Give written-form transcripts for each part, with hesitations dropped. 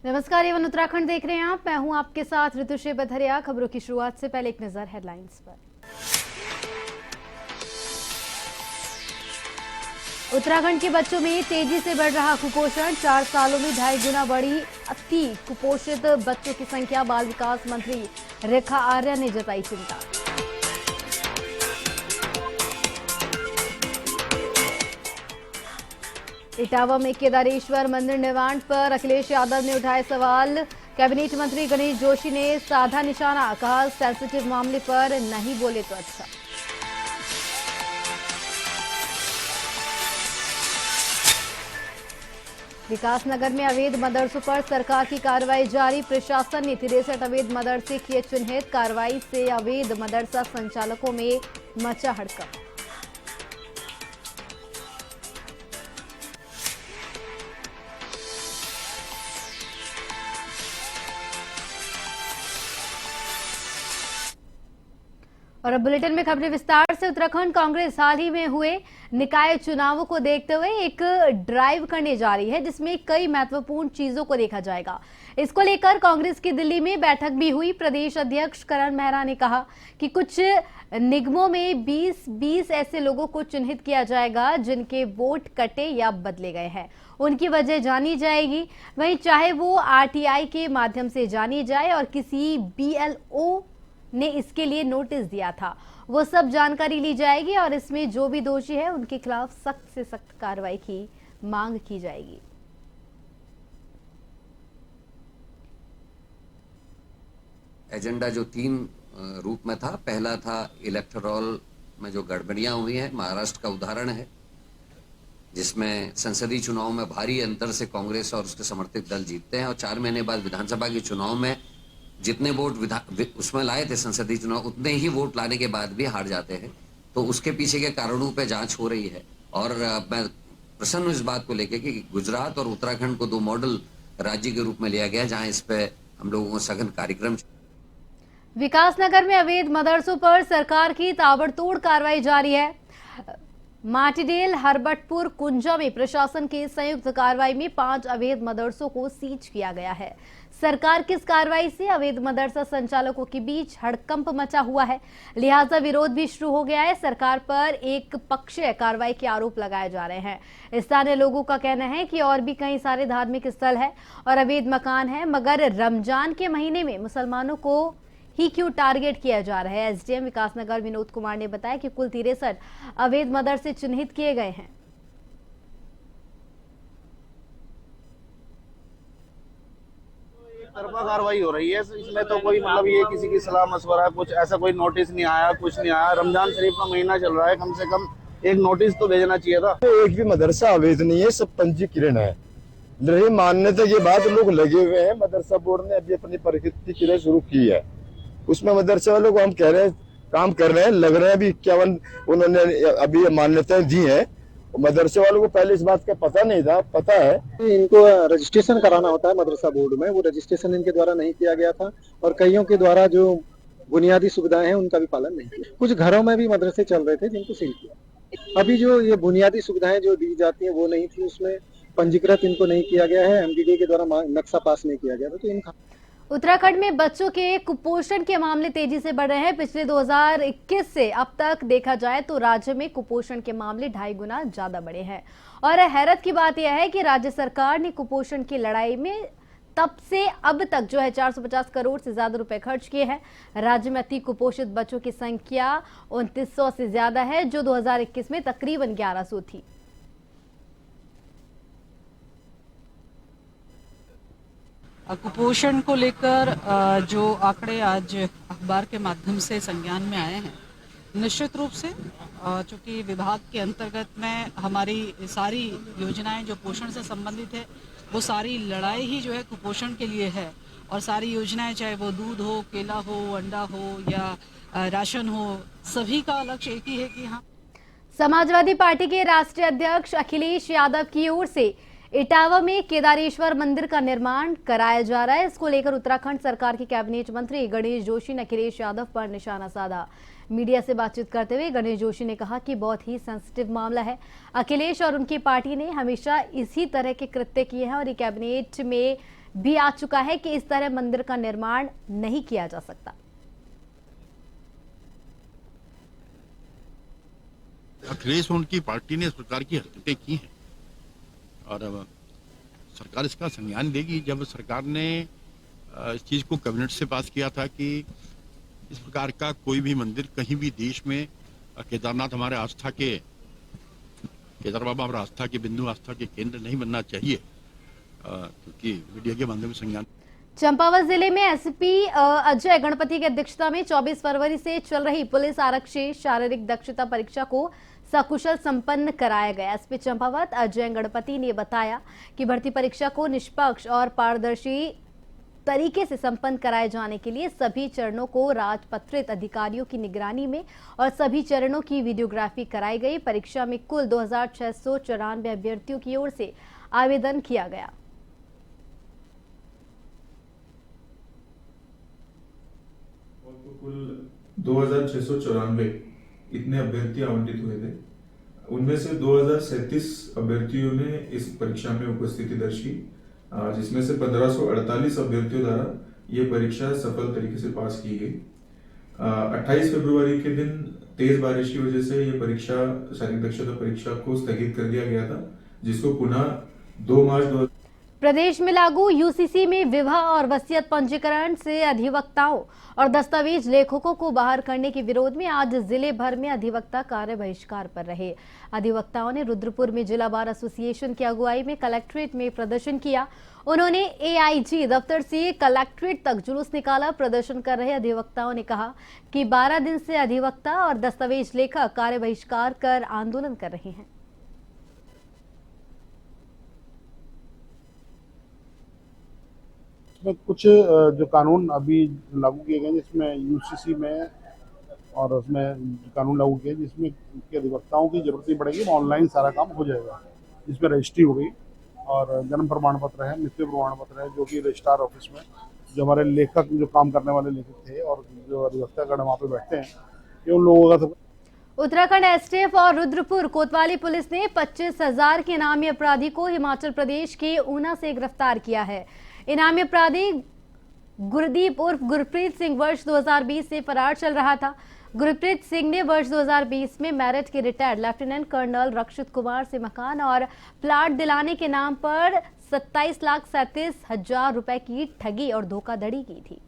नमस्कार, एवं उत्तराखंड देख रहे हैं आप। मैं हूं आपके साथ ऋतुश्री बधरिया। खबरों की शुरुआत से पहले एक नजर हेडलाइंस पर। उत्तराखंड के बच्चों में तेजी से बढ़ रहा कुपोषण। 4 सालों में 2.5 गुना बढ़ी अति कुपोषित बच्चों की संख्या। बाल विकास मंत्री रेखा आर्या ने जताई चिंता। इटावा में केदारेश्वर मंदिर निर्माण पर अखिलेश यादव ने उठाए सवाल। कैबिनेट मंत्री गणेश जोशी ने साधा निशाना, कहा सेंसिटिव मामले पर नहीं बोले तो अच्छा। विकासनगर में अवैध मदरसों पर सरकार की कार्रवाई जारी। प्रशासन ने 63 अवैध मदरसे किए चिन्हित। कार्रवाई से अवैध मदरसा संचालकों में मचा हड़कंप। और अब बुलेटिन में खबरें विस्तार से। उत्तराखंड कांग्रेस हाल ही में हुए निकाय चुनावों को देखते हुए एक ड्राइव करने जा रही है, जिसमें कई महत्वपूर्ण चीजों को देखा जाएगा। इसको लेकर कांग्रेस की दिल्ली में बैठक भी हुई। प्रदेश अध्यक्ष करण मेहरा ने कहा कि कुछ निगमों में 20 ऐसे लोगों को चिन्हित किया जाएगा जिनके वोट कटे या बदले गए हैं। उनकी वजह जानी जाएगी, वहीं चाहे वो आरटीआई के माध्यम से जानी जाए और किसी बीएलओ ने इसके लिए नोटिस दिया था, वो सब जानकारी ली जाएगी और इसमें जो भी दोषी है उनके खिलाफ सख्त से सख्त कार्रवाई की मांग की जाएगी। एजेंडा जो 3 रूप में था, पहला था इलेक्टोरल में जो गड़बड़ियां हुई हैं, महाराष्ट्र का उदाहरण है, जिसमें संसदीय चुनाव में भारी अंतर से कांग्रेस और उसके समर्थित दल जीतते हैं और 4 महीने बाद विधानसभा के चुनाव में जितने वोट उसमें लाए थे संसदीय चुनाव, उतने ही वोट लाने के बाद भी हार जाते हैं। तो उसके पीछे के कारणों पे जांच हो रही है और मैं प्रसन्न हूं इस बात को लेकर कि गुजरात और उत्तराखंड को 2 मॉडल राज्य के रूप में लिया गया, जहां इस पे हम लोगों को सघन कार्यक्रम। विकासनगर में अवैध मदरसों पर सरकार की ताबड़तोड़ कार्रवाई जारी है। माटीडेल, हरबटपुर, कुंजा में प्रशासन की संयुक्त कार्रवाई में 5 अवैध मदरसों को सीज किया गया है। सरकार की इस कार्रवाई से अवैध मदरसा संचालकों के बीच हड़कंप मचा हुआ है, लिहाजा विरोध भी शुरू हो गया है। सरकार पर एक पक्षीय कार्रवाई के आरोप लगाए जा रहे हैं। स्थानीय लोगों का कहना है कि और भी कई सारे धार्मिक स्थल है और अवैध मकान है, मगर रमजान के महीने में मुसलमानों को ही क्यों टारगेट किया जा रहा है। एसडीएम विकासनगर विनोद कुमार ने बताया कि कुल 63 अवैध मदरसे चिन्हित किए गए हैं। तरफा कार्रवाई हो रही है, इसमें तो कोई मतलब ये किसी की सलाह मशवरा कुछ ऐसा कोई नोटिस नहीं आया, कुछ नहीं आया। रमजान शरीफ का महीना चल रहा है, कम से कम एक नोटिस तो भेजना चाहिए था। तो एक भी मदरसा अवैध नहीं है, सब पंजीकरण है। रही मान्यता के बाद लोग लगे हुए हैं। मदरसा बोर्ड ने अभी अपनी प्रकृति क्रिया शुरू की है, उसमें मदरसा वालों को हम कह रहे हैं काम कर रहे हैं, लग रहे हैं। अभी 51 उन्होंने अभी मान्यताएं दी है। मदरसे वालों को पहले इस बात का पता नहीं था, पता है। इनको रजिस्ट्रेशन कराना होता है मदरसा बोर्ड में, वो रजिस्ट्रेशन इनके द्वारा नहीं किया गया था और कईयों के द्वारा जो बुनियादी सुविधाएं हैं उनका भी पालन नहीं किया। कुछ घरों में भी मदरसे चल रहे थे जिनको सील किया। अभी जो ये बुनियादी सुविधाएं जो दी जाती हैं वो नहीं थी, उसमें पंजीकृत इनको नहीं किया गया है, एमडीडी के द्वारा नक्शा पास नहीं किया गया था। तो इनका उत्तराखंड में बच्चों के कुपोषण के मामले तेजी से बढ़ रहे हैं। पिछले 2021 से अब तक देखा जाए तो राज्य में कुपोषण के मामले 2.5 गुना ज्यादा बढ़े हैं। और हैरत की बात यह है कि राज्य सरकार ने कुपोषण की लड़ाई में तब से अब तक जो है 450 करोड़ से ज्यादा रुपए खर्च किए हैं। राज्य में अति कुपोषित बच्चों की संख्या 2900 से ज्यादा है, जो 2021 में तकरीबन 1100 थी। कुपोषण को लेकर जो आंकड़े आज अखबार के माध्यम से संज्ञान में आए हैं, निश्चित रूप से चूंकि विभाग के अंतर्गत में हमारी सारी योजनाएं जो पोषण से संबंधित है, वो सारी लड़ाई ही जो है कुपोषण के लिए है। और सारी योजनाएं, चाहे वो दूध हो, केला हो, अंडा हो या राशन हो, सभी का लक्ष्य एक ही है कि हाँ। समाजवादी पार्टी के राष्ट्रीय अध्यक्ष अखिलेश यादव की ओर से इटावा में केदारेश्वर मंदिर का निर्माण कराया जा रहा है। इसको लेकर उत्तराखंड सरकार के कैबिनेट मंत्री गणेश जोशी ने अखिलेश यादव पर निशाना साधा। मीडिया से बातचीत करते हुए गणेश जोशी ने कहा कि बहुत ही सेंसिटिव मामला है। अखिलेश और उनकी पार्टी ने हमेशा इसी तरह के कृत्य किए हैं और ये कैबिनेट में भी आ चुका है कि इस तरह मंदिर का निर्माण नहीं किया जा सकता। अखिलेश और उनकी पार्टी ने इस प्रकार की हरकतें की हैं और अब सरकार इसका संज्ञान लेगी। जब सरकार ने इस चीज को कैबिनेट से पास किया था कि इस प्रकार का कोई भी मंदिर कहीं भी देश में, केदारनाथ हमारे आस्था के, केदार बाबा हमारे आस्था के बिंदु, आस्था के केंद्र नहीं बनना चाहिए, क्योंकि मीडिया के माध्यम से संज्ञान। चंपावत जिले में एसपी अजय गणपति की अध्यक्षता में 24 फरवरी से चल रही पुलिस आरक्षी शारीरिक दक्षता परीक्षा को सकुशल संपन्न कराया गया। एसपी चंपावत अजय गणपति ने बताया कि भर्ती परीक्षा को निष्पक्ष और पारदर्शी तरीके से संपन्न कराए जाने के लिए सभी चरणों को राजपत्रित अधिकारियों की निगरानी में और सभी चरणों की वीडियोग्राफी कराई गई। परीक्षा में कुल 2694 अभ्यर्थियों की ओर से आवेदन किया गया। कुल 2694 इतने अभ्यर्थी आवंटित हुए थे। उनमें से 2037 अभ्यर्थियों ने इस परीक्षा में उपस्थिति दर्ज की, जिसमें से 1548 अभ्यर्थियों द्वारा ये परीक्षा सफल तरीके से पास की गई। 28 फरवरी के दिन तेज बारिश की वजह से ये परीक्षा, शारीरिक दक्षता परीक्षा को स्थगित कर दिया गया था, जिसको पुनः 2 मार्च प्रदेश में लागू यूसीसी में विवाह और वसीयत पंजीकरण से अधिवक्ताओं और दस्तावेज लेखकों को बाहर करने के विरोध में आज जिले भर में अधिवक्ता कार्य बहिष्कार पर रहे। अधिवक्ताओं ने रुद्रपुर में जिला बार एसोसिएशन की अगुवाई में कलेक्ट्रेट में प्रदर्शन किया। उन्होंने एआईजी दफ्तर से कलेक्ट्रेट तक जुलूस निकाला। प्रदर्शन कर रहे अधिवक्ताओं ने कहा कि 12 दिन से अधिवक्ता और दस्तावेज लेखक कार्य बहिष्कार कर आंदोलन कर रहे हैं। कुछ जो कानून अभी लागू किए गए जिसमें यूसीसी में और उसमें कानून लागू किए जिसमें अधिवक्ताओं की जरूरत नहीं पड़ेगी, ऑनलाइन सारा काम हो जाएगा। जिसमें रजिस्ट्री हो गई और जन्म प्रमाण पत्र है, मृत्यु प्रमाण पत्र है, जो कि रजिस्ट्रार ऑफिस में जो हमारे लेखक, जो काम करने वाले लेखक थे और जो अधिवक्तागण वहाँ पे बैठते हैं, ये उन लोगों का सब। उत्तराखंड एसटीएफ और रुद्रपुर कोतवाली पुलिस ने 25,000 के इनामी अपराधी को हिमाचल प्रदेश के ऊना से गिरफ्तार किया है। इनामी अपराधी गुरदीप उर्फ गुरप्रीत सिंह वर्ष 2020 से फरार चल रहा था। गुरप्रीत सिंह ने वर्ष 2020 में मेरठ के रिटायर्ड लेफ्टिनेंट कर्नल रक्षित कुमार से मकान और प्लाट दिलाने के नाम पर 27,37,000 रुपए की ठगी और धोखाधड़ी की थी।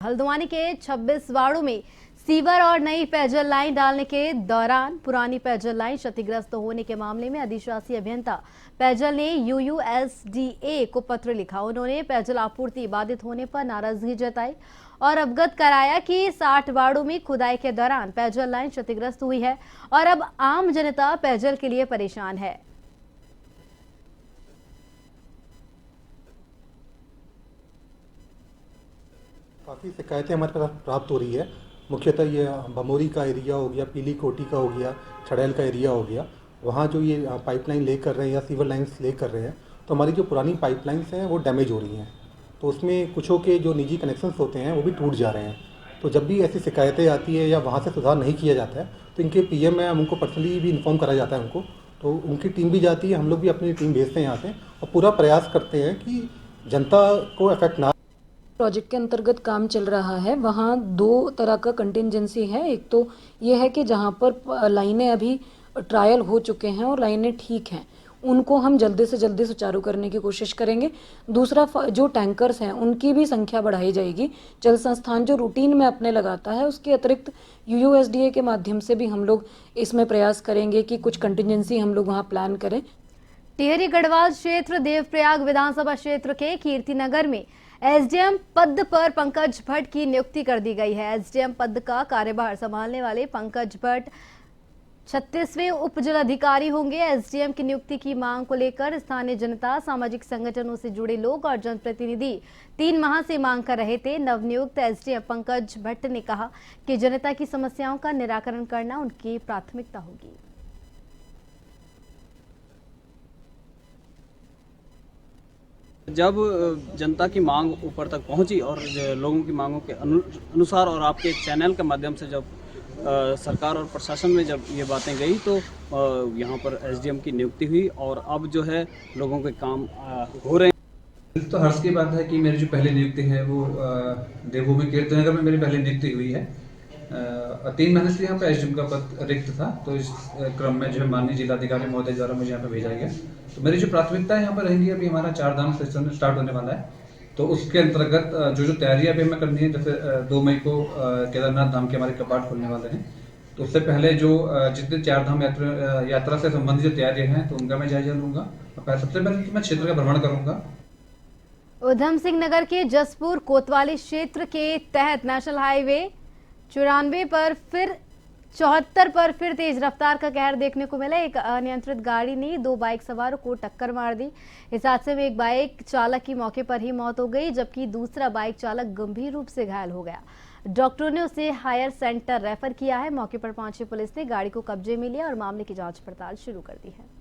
हल्द्वानी के 26 वार्डों में सीवर और नई पेयजल लाइन डालने के दौरान पुरानी पेयजल लाइन क्षतिग्रस्त होने के मामले में अधिशासी अभियंता पेयजल ने यूयूएसडीए को पत्र लिखा। उन्होंने पेयजल आपूर्ति बाधित होने पर नाराजगी जताई और अवगत कराया कि 60 वार्डों में खुदाई के दौरान पेयजल लाइन क्षतिग्रस्त हुई है और अब आम जनता पेयजल के लिए परेशान है। काफ़ी शिकायतें हमारे पास प्राप्त हो रही है। मुख्यतः ये बमोरी का एरिया हो गया, पीली कोटी का हो गया, छड़ैल का एरिया हो गया, वहाँ जो ये पाइपलाइन ले कर रहे हैं या सीवर लाइन्स ले कर रहे हैं, तो हमारी जो पुरानी पाइपलाइंस हैं वो डैमेज हो रही हैं, तो उसमें कुछों के जो निजी कनेक्शंस होते हैं वो भी टूट जा रहे हैं। तो जब भी ऐसी शिकायतें आती है या वहाँ से सुधार नहीं किया जाता है तो इनके पीएम में उनको पर्सनली भी इन्फॉर्म करा जाता है उनको, तो उनकी टीम भी जाती है, हम लोग भी अपनी टीम भेजते हैं यहाँ से और पूरा प्रयास करते हैं कि जनता को इफेक्ट ना। प्रोजेक्ट के अंतर्गत काम चल रहा है, वहाँ 2 तरह का कंटिजेंसी है। एक तो ये है कि जहाँ पर लाइनें अभी ट्रायल हो चुके हैं और लाइनें ठीक हैं, उनको हम जल्दी से जल्दी सुचारू करने की कोशिश करेंगे। दूसरा, जो टैंकर्स हैं उनकी भी संख्या बढ़ाई जाएगी। जल संस्थान जो रूटीन में अपने लगाता है, उसके अतिरिक्त यूयूएसडीए के माध्यम से भी हम लोग इसमें प्रयास करेंगे कि कुछ कंटिजेंसी हम लोग वहाँ प्लान करें। टिहरी गढ़वाल क्षेत्र देवप्रयाग विधानसभा क्षेत्र के कीर्तिनगर में एसडीएम पद पर पंकज भट्ट की नियुक्ति कर दी गई है। एसडीएम पद का कार्यभार संभालने वाले पंकज भट्ट 36वें उप जिलाधिकारी होंगे। एसडीएम की नियुक्ति की मांग को लेकर स्थानीय जनता, सामाजिक संगठनों से जुड़े लोग और जनप्रतिनिधि 3 माह से मांग कर रहे थे। नवनियुक्त एसडीएम पंकज भट्ट ने कहा कि जनता की समस्याओं का निराकरण करना उनकी प्राथमिकता होगी। जब जनता की मांग ऊपर तक पहुंची और लोगों की मांगों के अनुसार और आपके चैनल के माध्यम से जब सरकार और प्रशासन में जब ये बातें गई तो यहाँ पर एसडीएम की नियुक्ति हुई और अब जो है लोगों के काम हो रहे हैं। तो हर्ष की बात है कि मेरी जो पहली नियुक्ति है वो देवभूमि कीर्तनगर में मेरी पहली नियुक्ति हुई है। 3 महीने से यहाँ पे एसडीएम का पद रिक्त था, तो इस क्रम में जो है माननीय जिलाधिकारी महोदय द्वारा मुझे यहाँ पे भेजा गया। तो मेरी जो प्राथमिकता यहाँ पर रहेंगी, अभी हमारा 4 धाम सेशन स्टार्ट होने वाला है, तो उसके अंतर्गत जो तैयारियां अभी हमें करनी है, जैसे 2 मई को केदारनाथ धाम के हमारे कपाट खुलने वाले हैं, तो उससे पहले जो जितने 4 धाम यात्रा से संबंधित जो तैयारियां हैं तो उनका मैं जायजा लूंगा। सबसे पहले तो मैं क्षेत्र का भ्रमण करूंगा। उधम सिंह नगर के जसपुर कोतवाली क्षेत्र के तहत नेशनल हाईवे 94 पर फिर 74 पर फिर तेज रफ्तार का कहर देखने को मिला। एक अनियंत्रित गाड़ी ने 2 बाइक सवारों को टक्कर मार दी। इस हादसे में एक बाइक चालक की मौके पर ही मौत हो गई, जबकि दूसरा बाइक चालक गंभीर रूप से घायल हो गया। डॉक्टरों ने उसे हायर सेंटर रेफर किया है। मौके पर पहुंची पुलिस ने गाड़ी को कब्जे में लिया और मामले की जांच पड़ताल शुरू कर दी है।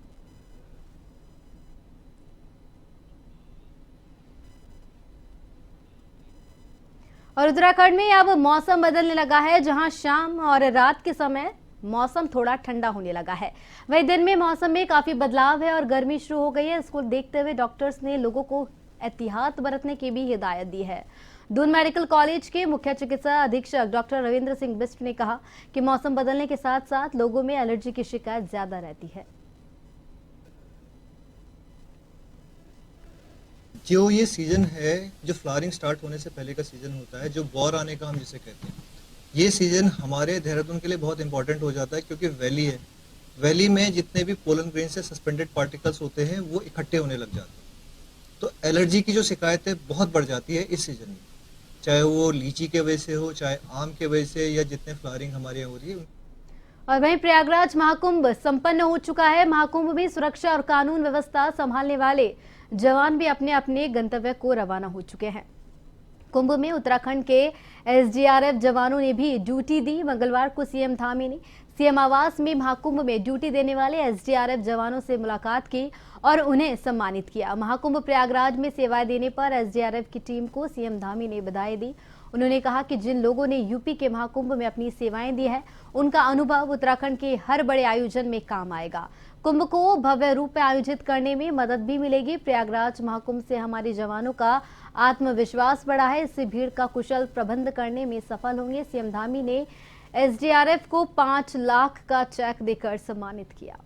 और उत्तराखंड में अब मौसम बदलने लगा है, जहां शाम और रात के समय मौसम थोड़ा ठंडा होने लगा है। वहीं दिन में मौसम में काफी बदलाव है और गर्मी शुरू हो गई है। इसको देखते हुए डॉक्टर्स ने लोगों को एहतियात बरतने की भी हिदायत दी है। दून मेडिकल कॉलेज के मुख्य चिकित्सा अधीक्षक डॉक्टर रविंद्र सिंह बिष्ट ने कहा कि मौसम बदलने के साथ साथ लोगों में एलर्जी की शिकायत ज्यादा रहती है। जो ये सीजन है, जो फ्लावरिंग स्टार्ट होने से पहले का सीजन होता है, जो बौर आने का हम जिसे कहते हैं, ये सीजन हमारे देहरादून के लिए बहुत इंपॉर्टेंट हो जाता है, क्योंकि वैली है। वैली में जितने भी पोलन ग्रेन से सस्पेंडेड पार्टिकल्स होते हैं वो इकट्ठे होने लग जाते हैं, तो एलर्जी की जो शिकायतें बहुत बढ़ जाती है इस सीजन में, चाहे वो लीची के वजह से हो, चाहे आम के वजह से, या जितने फ्लावरिंग हमारे यहाँ हो रही है। और वहीं प्रयागराज महाकुंभ संपन्न हो चुका है। महाकुंभ में सुरक्षा और कानून व्यवस्था संभालने वाले जवान भी अपने अपने गंतव्य को रवाना हो चुके हैं। कुंभ में उत्तराखंड के एसडीआरएफ जवानों ने भी ड्यूटी दी। मंगलवार को सीएम धामी ने सीएम आवास में महाकुंभ में ड्यूटी देने वाले एसडीआरएफ जवानों से मुलाकात की और उन्हें सम्मानित किया। महाकुंभ प्रयागराज में सेवाएं देने पर एसडीआरएफ की टीम को सीएम धामी ने बधाई दी। उन्होंने कहा कि जिन लोगों ने यूपी के महाकुंभ में अपनी सेवाएं दी है, उनका अनुभव उत्तराखंड के हर बड़े आयोजन में काम आएगा। कुंभ को भव्य रूप में आयोजित करने में मदद भी मिलेगी। प्रयागराज महाकुंभ से हमारे जवानों का आत्मविश्वास बढ़ा है, इससे भीड़ का कुशल प्रबंध करने में सफल होंगे। सीएम धामी ने एसडीआरएफ को 5 लाख का चेक देकर सम्मानित किया।